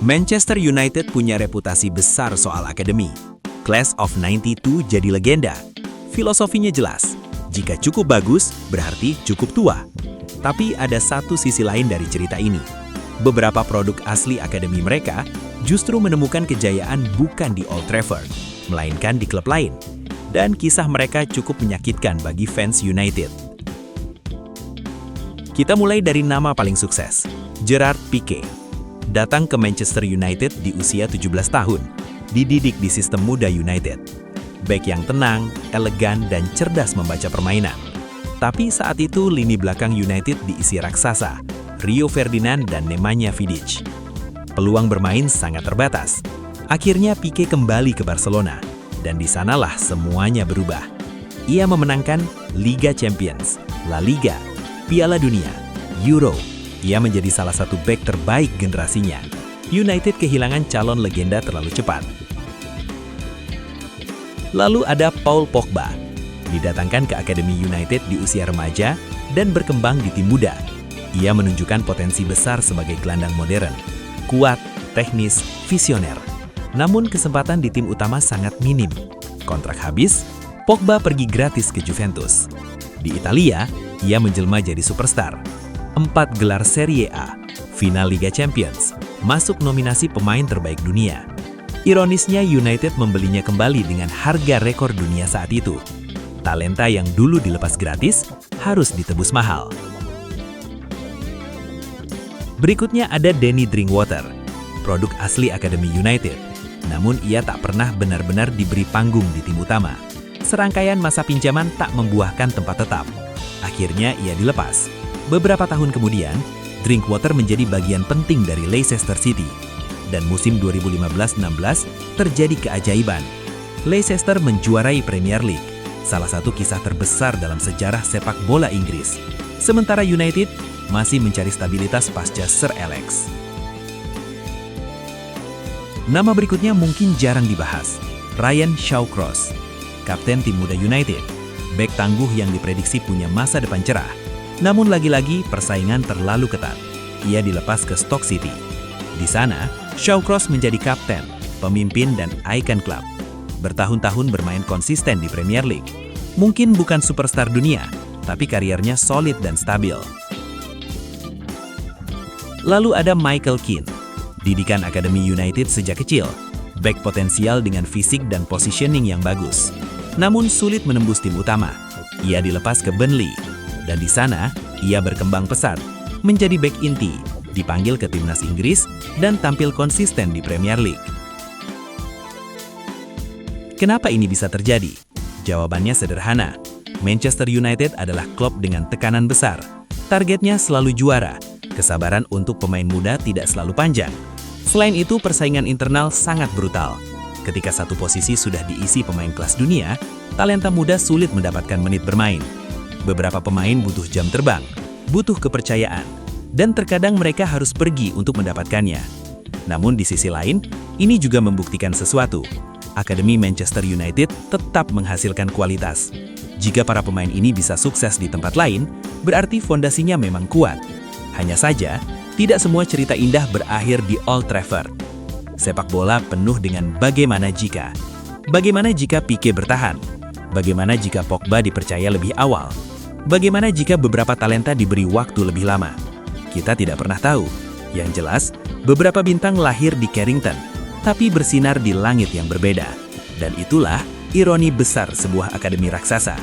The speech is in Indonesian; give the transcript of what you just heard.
Manchester United punya reputasi besar soal akademi. Class of 92 jadi legenda. Filosofinya jelas, jika cukup bagus, berarti cukup tua. Tapi ada satu sisi lain dari cerita ini. Beberapa produk asli akademi mereka justru menemukan kejayaan bukan di Old Trafford, melainkan di klub lain. Dan kisah mereka cukup menyakitkan bagi fans United. Kita mulai dari nama paling sukses, Gerard Piqué. Datang ke Manchester United di usia 17 tahun, dididik di sistem muda United. Bek yang tenang, elegan, dan cerdas membaca permainan. Tapi saat itu lini belakang United diisi raksasa, Rio Ferdinand dan Nemanja Vidic. Peluang bermain sangat terbatas. Akhirnya Piqué kembali ke Barcelona, dan di sanalah semuanya berubah. Ia memenangkan Liga Champions, La Liga, Piala Dunia, Euro. Ia menjadi salah satu bek terbaik generasinya. United kehilangan calon legenda terlalu cepat. Lalu ada Paul Pogba. Didatangkan ke Akademi United di usia remaja dan berkembang di tim muda. Ia menunjukkan potensi besar sebagai gelandang modern. Kuat, teknis, visioner. Namun kesempatan di tim utama sangat minim. Kontrak habis, Pogba pergi gratis ke Juventus. Di Italia, ia menjelma jadi superstar. 4 gelar Serie A, final Liga Champions, masuk nominasi pemain terbaik dunia. Ironisnya United membelinya kembali dengan harga rekor dunia saat itu. Talenta yang dulu dilepas gratis harus ditebus mahal. Berikutnya ada Danny Drinkwater, produk asli Akademi United. Namun ia tak pernah benar-benar diberi panggung di tim utama. Serangkaian masa pinjaman tak membuahkan tempat tetap. Akhirnya ia dilepas. Beberapa tahun kemudian, Drinkwater menjadi bagian penting dari Leicester City. Dan musim 2015-16 terjadi keajaiban. Leicester menjuarai Premier League, salah satu kisah terbesar dalam sejarah sepak bola Inggris. Sementara United masih mencari stabilitas pasca Sir Alex. Nama berikutnya mungkin jarang dibahas, Ryan Shawcross, kapten tim muda United. Bek tangguh yang diprediksi punya masa depan cerah. Namun lagi-lagi persaingan terlalu ketat. Ia dilepas ke Stoke City. Di sana, Shawcross menjadi kapten, pemimpin dan ikon klub. Bertahun-tahun bermain konsisten di Premier League. Mungkin bukan superstar dunia, tapi kariernya solid dan stabil. Lalu ada Michael Keane. Didikan Akademi United sejak kecil. Bek potensial dengan fisik dan positioning yang bagus. Namun sulit menembus tim utama. Ia dilepas ke Burnley. Dan di sana, ia berkembang pesat, menjadi bek inti, dipanggil ke timnas Inggris, dan tampil konsisten di Premier League. Kenapa ini bisa terjadi? Jawabannya sederhana. Manchester United adalah klub dengan tekanan besar. Targetnya selalu juara. Kesabaran untuk pemain muda tidak selalu panjang. Selain itu, persaingan internal sangat brutal. Ketika satu posisi sudah diisi pemain kelas dunia, talenta muda sulit mendapatkan menit bermain. Beberapa pemain butuh jam terbang, butuh kepercayaan, dan terkadang mereka harus pergi untuk mendapatkannya. Namun di sisi lain, ini juga membuktikan sesuatu. Akademi Manchester United tetap menghasilkan kualitas. Jika para pemain ini bisa sukses di tempat lain, berarti fondasinya memang kuat. Hanya saja, tidak semua cerita indah berakhir di Old Trafford. Sepak bola penuh dengan bagaimana jika. Bagaimana jika Piqué bertahan? Bagaimana jika Pogba dipercaya lebih awal? Bagaimana jika beberapa talenta diberi waktu lebih lama? Kita tidak pernah tahu. Yang jelas, beberapa bintang lahir di Carrington, tapi bersinar di langit yang berbeda. Dan itulah ironi besar sebuah akademi raksasa.